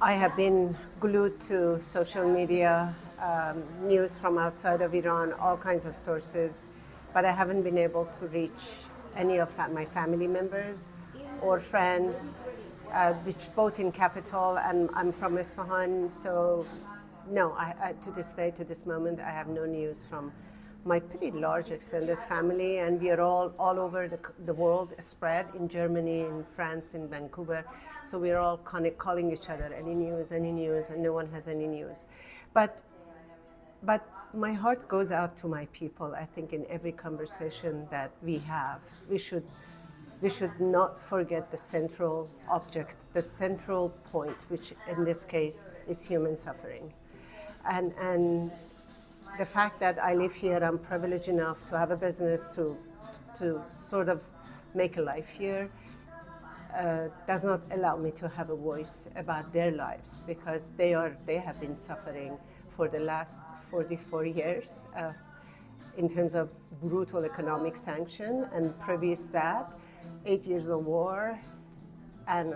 I have been glued to social media, news from outside of Iran, all kinds of sources, but I haven't been able to reach any of my family members or friends, which both in capital, and I'm from Isfahan, so no, to this day, to this moment, I have no news from my pretty large extended family, and we are all over the world spread in Germany, in France, in Vancouver. So we're all calling each other, any news, and no one has any news. But my heart goes out to my people. I think in every conversation that we have, we should not forget the central object, the central point, which in this case is human suffering. And the fact that I live here, I'm privileged enough to have a business to sort of make a life here, does not allow me to have a voice about their lives, because they have been suffering for the last 44 years in terms of brutal economic sanction, and previous that, 8 years of war and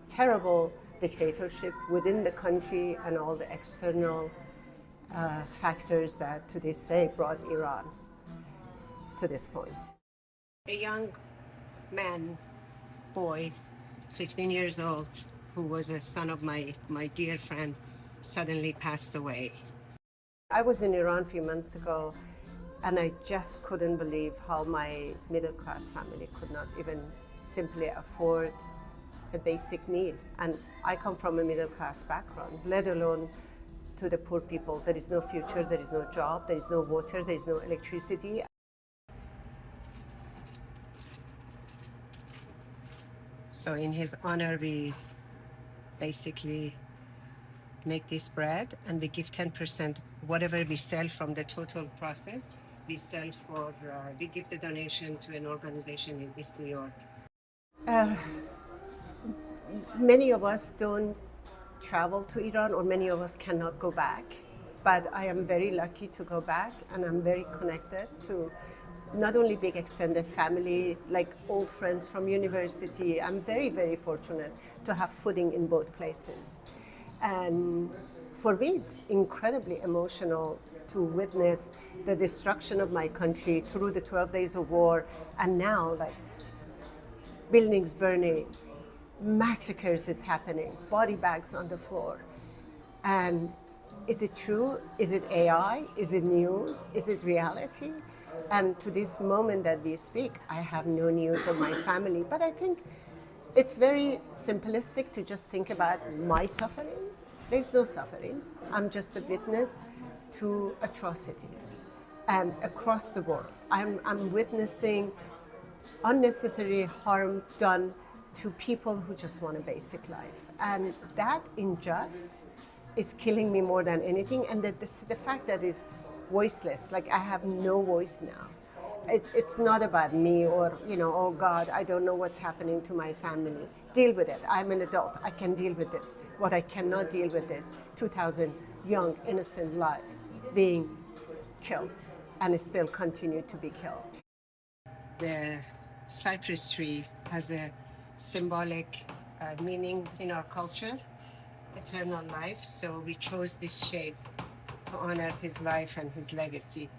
terrible dictatorship within the country and all the external factors that to this day brought Iran to this point. A young man, boy, 15 years old, who was a son of my dear friend, suddenly passed away. I was in Iran a few months ago, and I just couldn't believe how my middle-class family could not even simply afford a basic meal. And I come from a middle-class background, let alone to the poor people. There is no future, there is no job, there is no water, there is no electricity. So in his honor, we basically make this bread, and we give 10%, whatever we sell from the total process, we give the donation to an organization in East New York. Many of us don't travel to Iran, or many of us cannot go back, but I am very lucky to go back, and I'm very connected to not only big extended family, like old friends from university. I'm very, very fortunate to have footing in both places. And for me, it's incredibly emotional to witness the destruction of my country through the 12 days of war, and now like buildings burning, massacres is happening, body bags on the floor. And is it true? Is it AI? Is it news? Is it reality? And to this moment that we speak, I have no news of my family. But I think it's very simplistic to just think about my suffering. There's no suffering. I'm just a witness to atrocities, and across the board. I'm witnessing unnecessary harm done to people who just want a basic life. And that injustice is killing me more than anything. And that the fact that it's voiceless, like I have no voice now. It's not about me or, oh God, I don't know what's happening to my family. Deal with it. I'm an adult. I can deal with this. What I cannot deal with is 2,000 young, innocent lives being killed, and still continue to be killed. The cypress tree has a symbolic meaning in our culture, eternal life. So we chose this shape to honor his life and his legacy.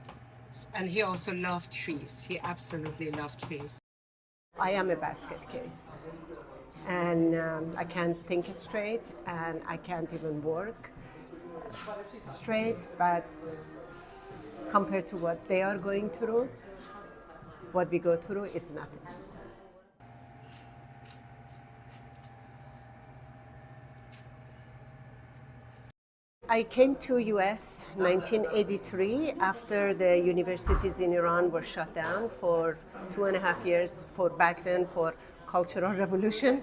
And he also loved trees. He absolutely loved trees. I am a basket case, and I can't think straight, and I can't even work straight, but compared to what they are going through, what we go through is nothing. I came to US 1983 after the universities in Iran were shut down for 2.5 years back then for cultural revolution.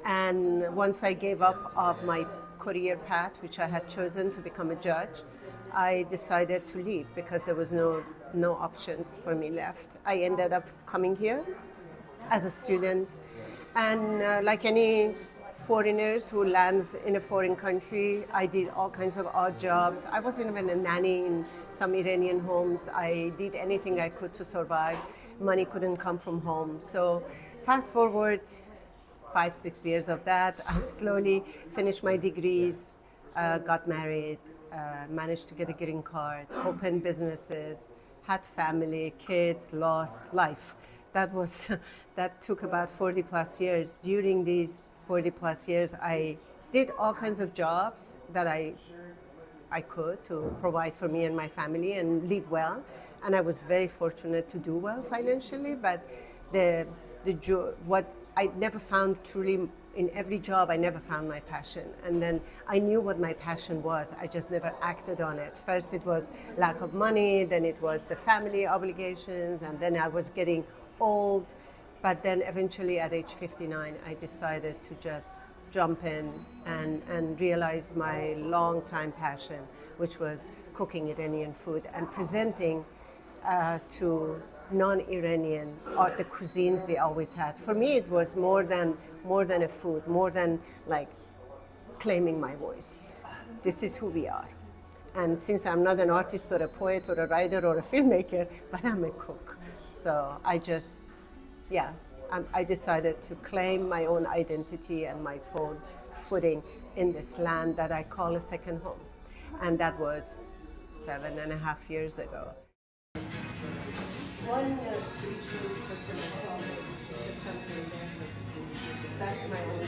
And once I gave up of my career path, which I had chosen to become a judge, I decided to leave because there was no options for me left. I ended up coming here as a student, and like any foreigners who lands in a foreign country, I did all kinds of odd jobs. I wasn't even a nanny in some Iranian homes. I did anything I could to survive. Money couldn't come from home. So fast forward 5, 6 years of that. I slowly finished my degrees, got married, managed to get a green card, opened businesses, had family, kids, loss, life. That was that took about 40 plus years. During these 40 plus years, I did all kinds of jobs that I could to provide for me and my family and live well. And I was very fortunate to do well financially, but what I never found truly in every job, I never found my passion. And then I knew what my passion was. I just never acted on it. First it was lack of money, then it was the family obligations, and then I was getting old. But then eventually at age 59, I decided to just jump in and realize my long-time passion, which was cooking Iranian food and presenting to non-Iranian or the cuisines we always had. For me, it was more than a food, more than like claiming my voice. This is who we are. And since I'm not an artist or a poet or a writer or a filmmaker, but I'm a cook. So I decided to claim my own identity and my own footing in this land that I call a second home. And that was 7.5 years ago. One spiritual person I followed, she said something there. That's my only